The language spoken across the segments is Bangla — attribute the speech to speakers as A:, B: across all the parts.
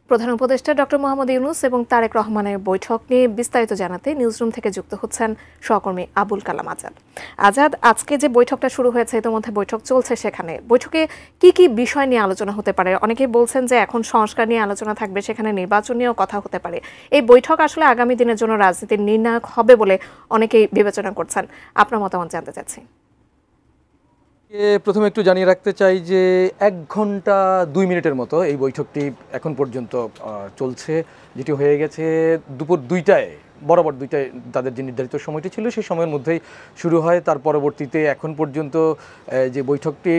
A: প্রধান উপদেষ্টা ডক্টর মোহাম্মদ ইউনূস এবং তারেক রহমানের বৈঠক নিয়ে বিস্তারিত জানাতে নিউজরুম থেকে যুক্ত হচ্ছেন সহকর্মী আবুল কালাম আজাদ। আজাদ, আজকে যে বৈঠকটা শুরু হয়েছে, ইতিমধ্যে বৈঠক চলছে, সেখানে বৈঠকে কি কি বিষয় নিয়ে আলোচনা হতে পারে? অনেকেই বলছেন যে এখন সংস্কার নিয়ে আলোচনা থাকবে, সেখানে নির্বাচন নিয়েও কথা হতে পারে। এই বৈঠক আসলে আগামী দিনের জন্য রাজনীতির নির্ণায়ক হবে বলে অনেকেই বিবেচনা করছেন। আপনার মতামত জানতে চাচ্ছি।
B: প্রথমে একটু জানিয়ে রাখতে চাই যে 1 ঘন্টা 2 মিনিটের মতো এই বৈঠকটি এখন পর্যন্ত চলছে, যেটি হয়ে গেছে দুপুর 2টায়, বরাবর 2টায় তাদের যে নির্ধারিত সময়টি ছিল সেই সময়ের মধ্যেই শুরু হয়। তার পরবর্তীতে এখন পর্যন্ত যে বৈঠকটি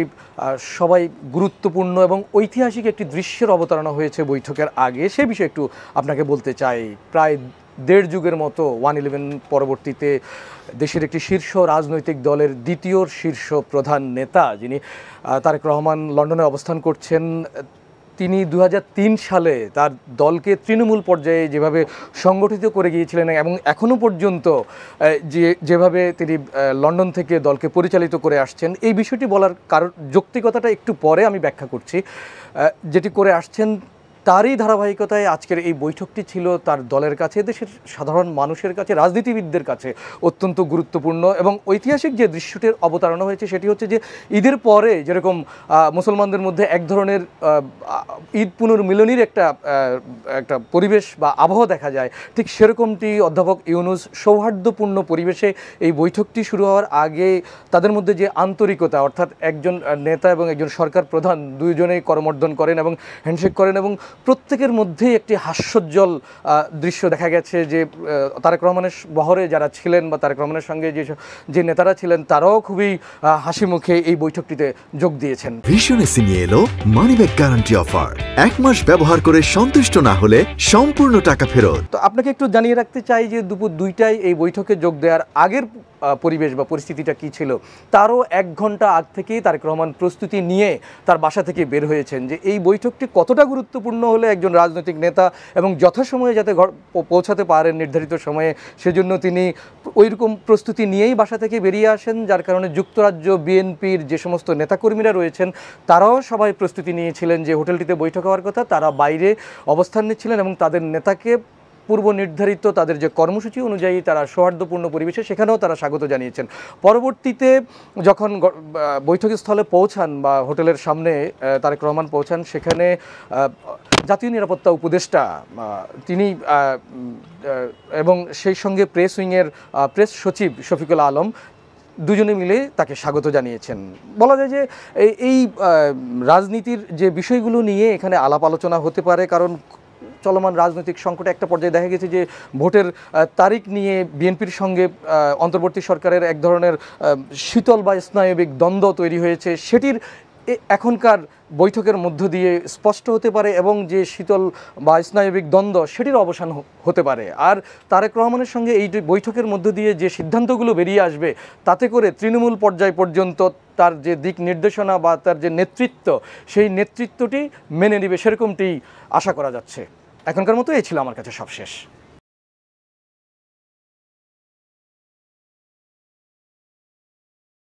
B: সবাই গুরুত্বপূর্ণ এবং ঐতিহাসিক একটি দৃশ্যের অবতারণা হয়েছে বৈঠকের আগে, সে বিষয়ে একটু আপনাকে বলতে চাই। প্রায় 1.5 যুগের মতো 1/11 পরবর্তীতে দেশের একটি শীর্ষ রাজনৈতিক দলের দ্বিতীয় শীর্ষ প্রধান নেতা, যিনি তারেক রহমান, লন্ডনে অবস্থান করছেন। তিনি 2003 সালে তার দলকে তৃণমূল পর্যায়ে যেভাবে সংগঠিত করে গিয়েছিলেন এবং এখনও পর্যন্ত যেভাবে তিনি লন্ডন থেকে দলকে পরিচালিত করে আসছেন, এই বিষয়টি বলার কারণ যৌক্তিকতাটা একটু পরে আমি ব্যাখ্যা করছি। যেটি করে আসছেন তারই ধারাবাহিকতায় আজকের এই বৈঠকটি ছিল তার দলের কাছে, দেশের সাধারণ মানুষের কাছে, রাজনীতিবিদদের কাছে অত্যন্ত গুরুত্বপূর্ণ এবং ঐতিহাসিক যে দৃশ্যটির অবতারণা হয়েছে সেটি হচ্ছে যে ঈদের পরে যেরকম মুসলমানদের মধ্যে এক ধরনের ঈদ পুনর্মিলনীর একটা পরিবেশ বা আবহাওয়া দেখা যায়, ঠিক সেরকমটি অধ্যাপক ইউনূস সৌহার্দ্যপূর্ণ পরিবেশে এই বৈঠকটি শুরু হওয়ার আগে তাদের মধ্যে যে আন্তরিকতা, অর্থাৎ একজন নেতা এবং একজন সরকার প্রধান দুইজনেই করমর্দন করেন এবং হ্যান্ডশেক করেন এবং প্রত্যেকের মধ্যেই একটি হাস্যোজ্জ্বল দৃশ্য দেখা গেছে যে তারেক রহমানের বহরে যারা ছিলেন বা তারেক রহমানের সঙ্গে যে নেতারা ছিলেন তারাও খুবই হাসি মুখে এই বৈঠকটিতে যোগ দিয়েছেন।
C: ভীষণ এসি নিয়ে এলো মানি ব্যাক গ্যারান্টি অফার। 1 মাস ব্যবহার করে সন্তুষ্ট না হলে সম্পূর্ণ টাকা ফেরত।
B: তো আপনাকে একটু জানিয়ে রাখতে চাই যে দুপুর 2টায় এই বৈঠকে যোগ দেওয়ার আগের পরিবেশ বা পরিস্থিতিটা কী ছিল, তারও 1 ঘন্টা আগ থেকেই তারেক রহমান প্রস্তুতি নিয়ে তার বাসা থেকে বের হয়েছেন যে এই বৈঠকটি কতটা গুরুত্বপূর্ণ হলে একজন রাজনৈতিক নেতা এবং যথাসময়ে যাতে পৌঁছাতে পারেন নির্ধারিত সময়ে, সেজন্য তিনি ওইরকম প্রস্তুতি নিয়েই বাসা থেকে বেরিয়ে আসেন। যার কারণে যুক্তরাজ্য বিএনপির যে সমস্ত নেতাকর্মীরা রয়েছেন তারাও সবাই প্রস্তুতি নিয়েছিলেন যে হোটেলটিতে বৈঠক হওয়ার কথা, তারা বাইরে অবস্থান নিচ্ছিলেন এবং তাদের নেতাকে পূর্ব নির্ধারিত তাদের যে কর্মসূচি অনুযায়ী তারা সৌহার্দ্যপূর্ণ পরিবেশে সেখানেও তারা স্বাগত জানিয়েছেন। পরবর্তীতে যখন বৈঠকস্থলে পৌঁছান বা হোটেলের সামনে তারেক রহমান পৌঁছান, সেখানে জাতীয় নিরাপত্তা উপদেষ্টা তিনি এবং সেই সঙ্গে প্রেস উইংয়ের প্রেস সচিব শফিকুল আলম দুজনে মিলে তাকে স্বাগত জানিয়েছেন। বলা যায় যে এই রাজনীতির যে বিষয়গুলো নিয়ে এখানে আলাপ আলোচনা হতে পারে, কারণ চলমান রাজনৈতিক সংকটে একটা পর্যায়ে দেখা গেছে যে ভোটের তারিখ নিয়ে বিএনপির সঙ্গে অন্তর্বর্তী সরকারের এক ধরনের শীতল বা স্নায়বিক দ্বন্দ্ব তৈরি হয়েছে, সেটির এখনকার বৈঠকের মধ্য দিয়ে স্পষ্ট হতে পারে এবং যে শীতল বা স্নায়বিক দ্বন্দ্ব সেটির অবসান হতে পারে। আর তারেক রহমানের সঙ্গে এই বৈঠকের মধ্য দিয়ে যে সিদ্ধান্তগুলো বেরিয়ে আসবে তাতে করে তৃণমূল পর্যায় পর্যন্ত তার যে দিক নির্দেশনা বা তার যে নেতৃত্ব, সেই নেতৃত্বটি মেনে নেবে, সেরকমটি আশা করা যাচ্ছে। এখনকার মতো এই ছিল আমার কাছে সবশেষ।